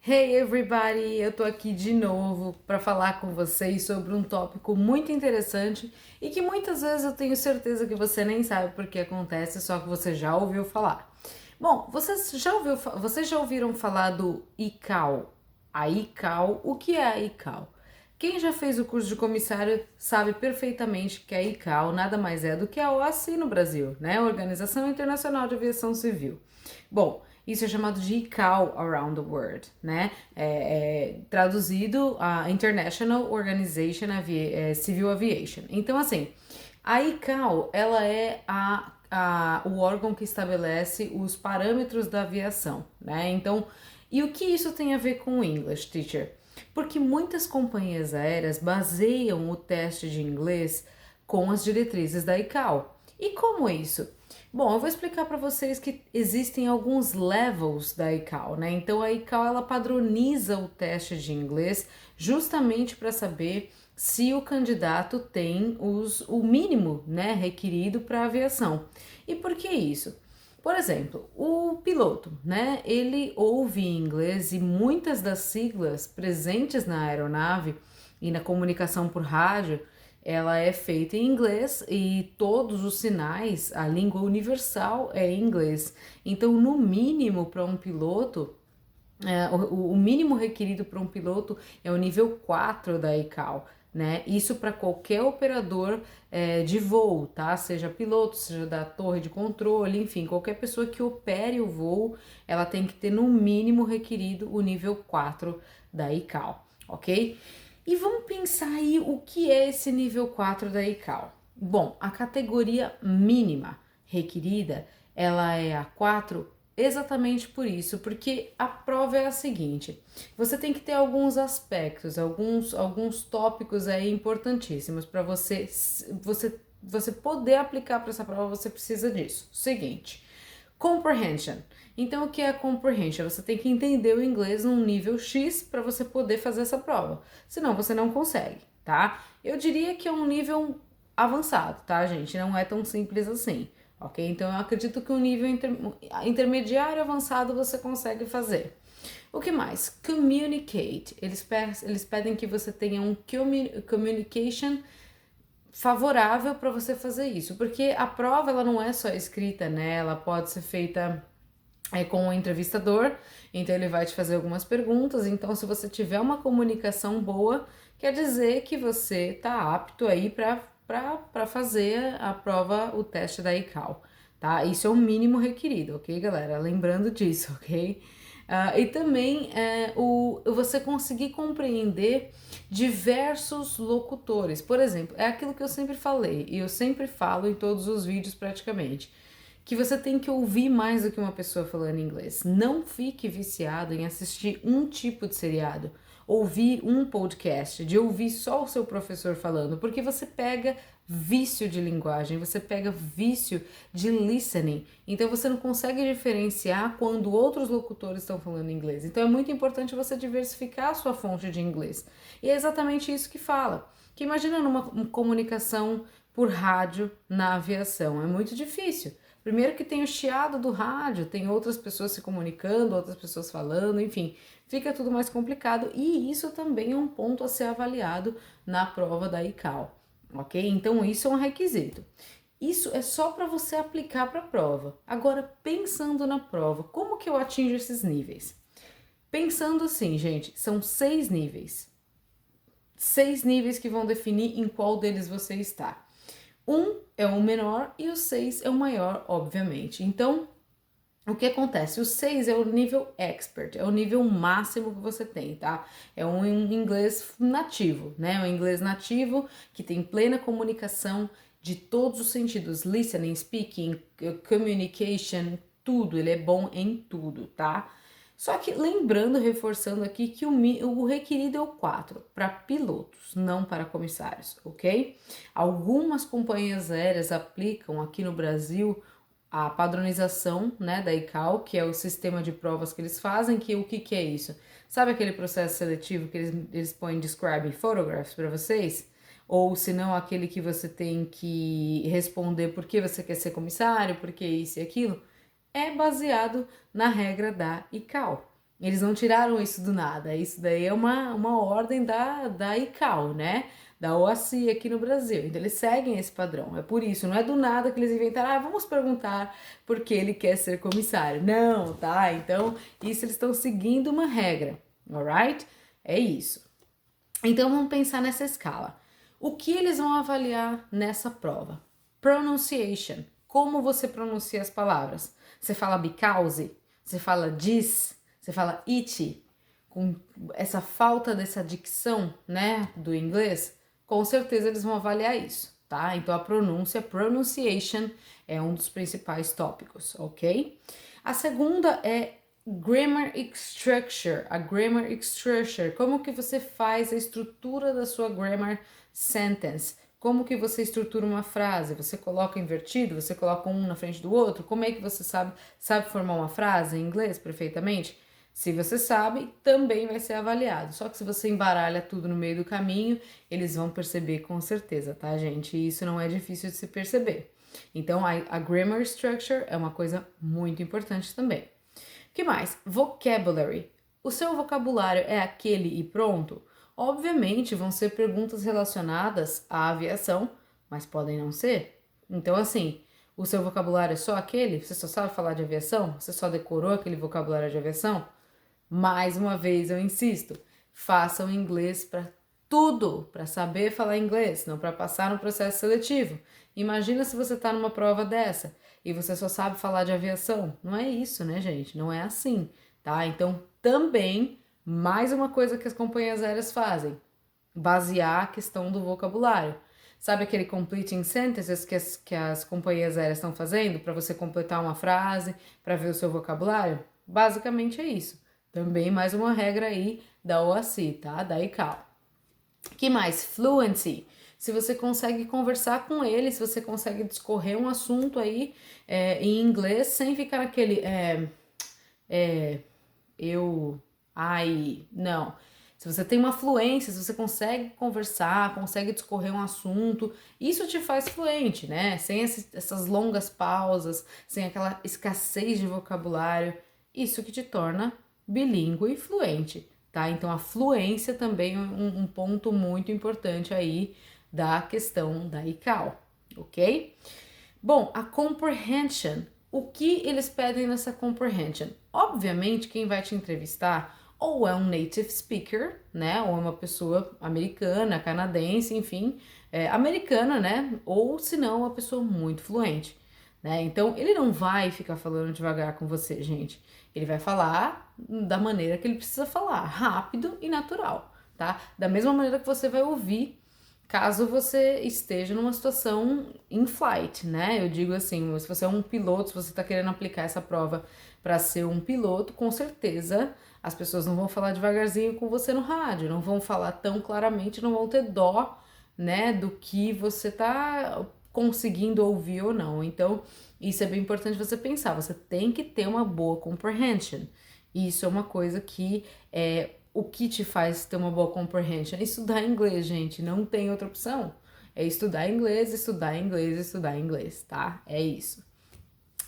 Hey everybody, eu tô aqui de novo para falar com vocês sobre um tópico muito interessante e que muitas vezes eu tenho certeza que você nem sabe por que acontece, só que você já ouviu falar. Bom, vocês já ouviram falar do ICAO? A ICAO, o que é a ICAO? Quem já fez o curso de comissário sabe perfeitamente que a ICAO nada mais é do que a OACI no Brasil, né? Organização Internacional de Aviação Civil. Bom, isso é chamado de ICAO around the world, né? Traduzido a International Organization Civil Aviation. Então, assim, a ICAO, ela é o órgão que estabelece os parâmetros da aviação, né? Então, e o que isso tem a ver com o English, teacher? Porque muitas companhias aéreas baseiam o teste de inglês com as diretrizes da ICAO. E como é isso? Bom, eu vou explicar para vocês que existem alguns levels da ICAO, né? Então a ICAO ela padroniza o teste de inglês justamente para saber se o candidato tem o mínimo, né, requerido para a aviação. E por que isso? Por exemplo, o piloto, né? Ele ouve inglês e muitas das siglas presentes na aeronave e na comunicação por rádio, ela é feita em inglês e todos os sinais, a língua universal é em inglês. Então, no mínimo para um piloto, o mínimo requerido para um piloto é o nível 4 da ICAO, né? Isso para qualquer operador de voo, tá? Seja piloto, seja da torre de controle, enfim, qualquer pessoa que opere o voo, ela tem que ter no mínimo requerido o nível 4 da ICAO, ok? E vamos pensar aí o que é esse nível 4 da ICAO. Bom, a categoria mínima requerida, ela é a 4 exatamente por isso, porque a prova é a seguinte: você tem que ter alguns aspectos, alguns tópicos aí importantíssimos para você poder aplicar para essa prova, você precisa disso. Seguinte, comprehension. Então, o que é comprehension? Você tem que entender o inglês num nível X para você poder fazer essa prova. Senão, você não consegue, tá? Eu diria que é um nível avançado, tá, gente? Não é tão simples assim, ok? Então, eu acredito que um nível intermediário avançado você consegue fazer. O que mais? Communicate. Eles pedem que você tenha um communication favorável para você fazer isso, porque a prova ela não é só escrita, né? Ela pode ser feita com o entrevistador, então ele vai te fazer algumas perguntas. Então, se você tiver uma comunicação boa, quer dizer que você está apto aí para fazer a prova, o teste da ICAO, tá? Isso é o mínimo requerido, ok, galera? Lembrando disso, ok? E também você conseguir compreender diversos locutores. Por exemplo, é aquilo que eu sempre falei, e eu sempre falo em todos os vídeos praticamente, que você tem que ouvir mais do que uma pessoa falando inglês. Não fique viciado em assistir um tipo de seriado, ouvir um podcast, de ouvir só o seu professor falando, porque você pega vício de linguagem, você pega vício de listening, então você não consegue diferenciar quando outros locutores estão falando inglês. Então é muito importante você diversificar a sua fonte de inglês. E é exatamente isso que fala. Que imagina numa comunicação por rádio na aviação, é muito difícil. Primeiro que tem o chiado do rádio, tem outras pessoas se comunicando, outras pessoas falando, enfim, fica tudo mais complicado e isso também é um ponto a ser avaliado na prova da ICAO, ok? Então isso é um requisito. Isso é só para você aplicar para a prova. Agora, pensando na prova, como que eu atingo esses níveis? Pensando assim, gente, são 6 níveis. 6 níveis que vão definir em qual deles você está. Um é o menor e o 6 é o maior, obviamente. Então, o que acontece? O 6 é o nível expert, é o nível máximo que você tem, tá? É um inglês nativo, né? Um inglês nativo que tem plena comunicação de todos os sentidos, listening, speaking, communication, tudo, ele é bom em tudo, tá? Só que lembrando, reforçando aqui que o requerido é o 4 para pilotos, não para comissários, ok? Algumas companhias aéreas aplicam aqui no Brasil a padronização, né, da ICAO, que é o sistema de provas que eles fazem, que o que é isso? Sabe aquele processo seletivo que eles põem describe photographs para vocês? Ou se não, aquele que você tem que responder por que você quer ser comissário, por que isso e aquilo? É baseado na regra da ICAO, Eles não tiraram isso do nada. Isso daí é uma ordem da ICAO, né? Da OACI aqui no Brasil. Então eles seguem esse padrão. É por isso, não é do nada que eles inventaram, vamos perguntar por que ele quer ser comissário. Não, tá? Então, isso eles estão seguindo uma regra, alright? É isso. Então vamos pensar nessa escala. O que eles vão avaliar nessa prova? Pronunciation. Como você pronuncia as palavras? Você fala because? Você fala this? Você fala it? Com essa falta dessa dicção, né, do inglês, com certeza eles vão avaliar isso, tá? Então a pronúncia, pronunciation, é um dos principais tópicos, ok? A segunda é grammar structure, a grammar structure, como que você faz a estrutura da sua grammar sentence, como que você estrutura uma frase, você coloca invertido, você coloca um na frente do outro, como é que você sabe formar uma frase em inglês perfeitamente? Se você sabe, também vai ser avaliado. Só que se você embaralha tudo no meio do caminho, eles vão perceber com certeza, tá, gente? E isso não é difícil de se perceber. Então, a grammar structure é uma coisa muito importante também. O que mais? Vocabulary. O seu vocabulário é aquele e pronto? Obviamente, vão ser perguntas relacionadas à aviação, mas podem não ser. Então, assim, o seu vocabulário é só aquele? Você só sabe falar de aviação? Você só decorou aquele vocabulário de aviação? Mais uma vez eu insisto, façam inglês para tudo, para saber falar inglês, não para passar no processo seletivo. Imagina se você está numa prova dessa e você só sabe falar de aviação. Não é isso, né, gente? Não é assim, tá? Então, também, mais uma coisa que as companhias aéreas fazem, basear a questão do vocabulário. Sabe aquele completing sentences que as companhias aéreas estão fazendo para você completar uma frase, para ver o seu vocabulário? Basicamente é isso. Também mais uma regra aí da OACI, tá? Da ICAO. Que mais? Fluency. Se você consegue conversar com ele, se você consegue discorrer um assunto aí em inglês sem ficar naquele não. Se você tem uma fluência, se você consegue conversar, consegue discorrer um assunto, isso te faz fluente, né? Sem essas longas pausas, sem aquela escassez de vocabulário, isso que te torna bilíngue e fluente, tá? Então a fluência também é um ponto muito importante aí da questão da ICAO, ok? Bom, a comprehension. O que eles pedem nessa comprehension? Obviamente, quem vai te entrevistar ou é um native speaker, né? Ou é uma pessoa americana, canadense, enfim, americana, né? Ou se não, uma pessoa muito fluente, né? Então, ele não vai ficar falando devagar com você, gente. Ele vai falar da maneira que ele precisa falar, rápido e natural, tá? Da mesma maneira que você vai ouvir caso você esteja numa situação in flight, né? Eu digo assim, se você é um piloto, se você está querendo aplicar essa prova para ser um piloto, com certeza as pessoas não vão falar devagarzinho com você no rádio, não vão falar tão claramente, não vão ter dó, né, do que você tá conseguindo ouvir ou não. Então, isso é bem importante você pensar, você tem que ter uma boa comprehension. Isso é uma coisa que o que te faz ter uma boa comprehension? É estudar inglês, gente, não tem outra opção. É estudar inglês, estudar inglês, estudar inglês, tá? É isso.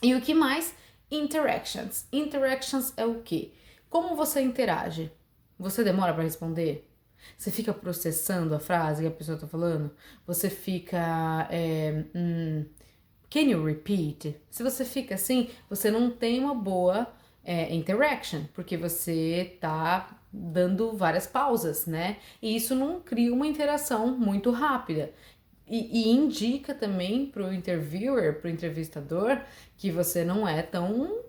E o que mais? Interactions. Interactions é o quê? Como você interage? Você demora para responder? Você fica processando a frase que a pessoa tá falando? Você fica... can you repeat? Se você fica assim, você não tem uma boa interaction, porque você tá dando várias pausas, né? E isso não cria uma interação muito rápida. E indica também pro interviewer, pro entrevistador, que você não é tão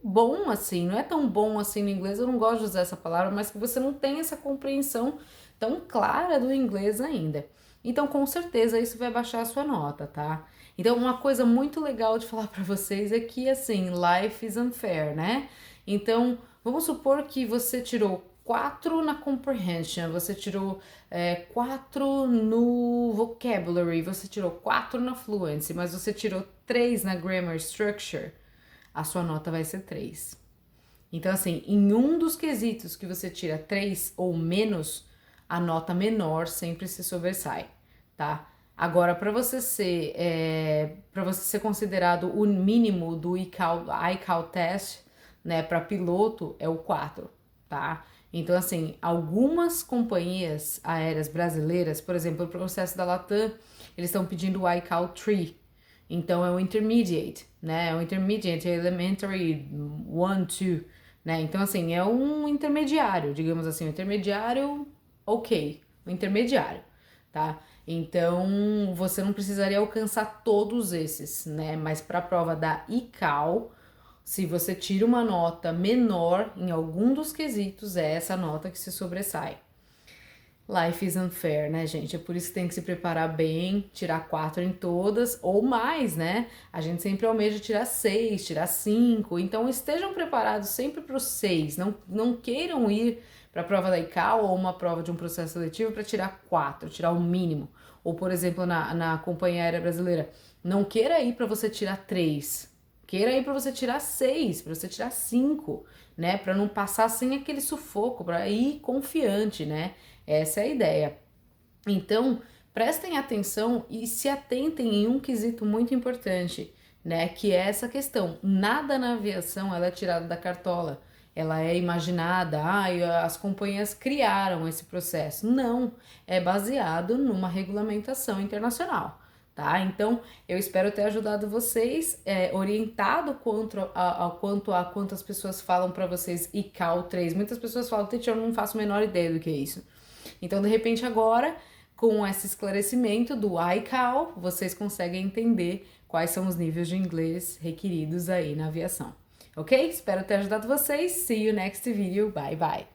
bom assim, não é tão bom assim no inglês, eu não gosto de usar essa palavra, mas que você não tem essa compreensão tão clara do inglês ainda. Então, com certeza, isso vai baixar a sua nota, tá? Então, uma coisa muito legal de falar para vocês é que, assim, life is unfair, né? Então, vamos supor que você tirou 4 na comprehension, você tirou 4 no vocabulary, você tirou 4 na fluency, mas você tirou 3 na grammar structure, a sua nota vai ser 3. Então, assim, em um dos quesitos que você tira 3 ou menos, a nota menor sempre se sobressai, tá? Agora, para você ser considerado o mínimo do ICAO test, né, para piloto é o 4, tá? Então, assim, algumas companhias aéreas brasileiras, por exemplo, o processo da Latam, eles estão pedindo o ICAO 3. Então, é o Intermediate, né? É o Intermediate, Elementary 1, 2, né? Então, assim, é um intermediário, digamos assim, um intermediário ok, um intermediário, tá? Então, você não precisaria alcançar todos esses, né? Mas para a prova da ICAO, se você tira uma nota menor em algum dos quesitos, é essa nota que se sobressai. Life is unfair, né, gente? É por isso que tem que se preparar bem, tirar 4 em todas, ou mais, né? A gente sempre almeja tirar 6, tirar 5. Então estejam preparados sempre para os 6. Não queiram ir para a prova da ICAO ou uma prova de um processo seletivo para tirar 4, tirar o mínimo. Ou, por exemplo, na Companhia Aérea Brasileira, não queira ir para você tirar 3. Queira ir para você tirar 6, para você tirar 5, né? Para não passar sem aquele sufoco, para ir confiante, né? Essa é a ideia. Então, prestem atenção e se atentem em um quesito muito importante, né? Que é essa questão. Nada na aviação ela é tirada da cartola. Ela é imaginada, as companhias criaram esse processo. Não, é baseado numa regulamentação internacional. Tá? Então, eu espero ter ajudado vocês, orientado quanto a quantas pessoas falam para vocês ICAO 3. Muitas pessoas falam, teacher, eu não faço a menor ideia do que é isso. Então, de repente, agora, com esse esclarecimento do ICAO, vocês conseguem entender quais são os níveis de inglês requeridos aí na aviação. Ok? Espero ter ajudado vocês. See you next video. Bye, bye.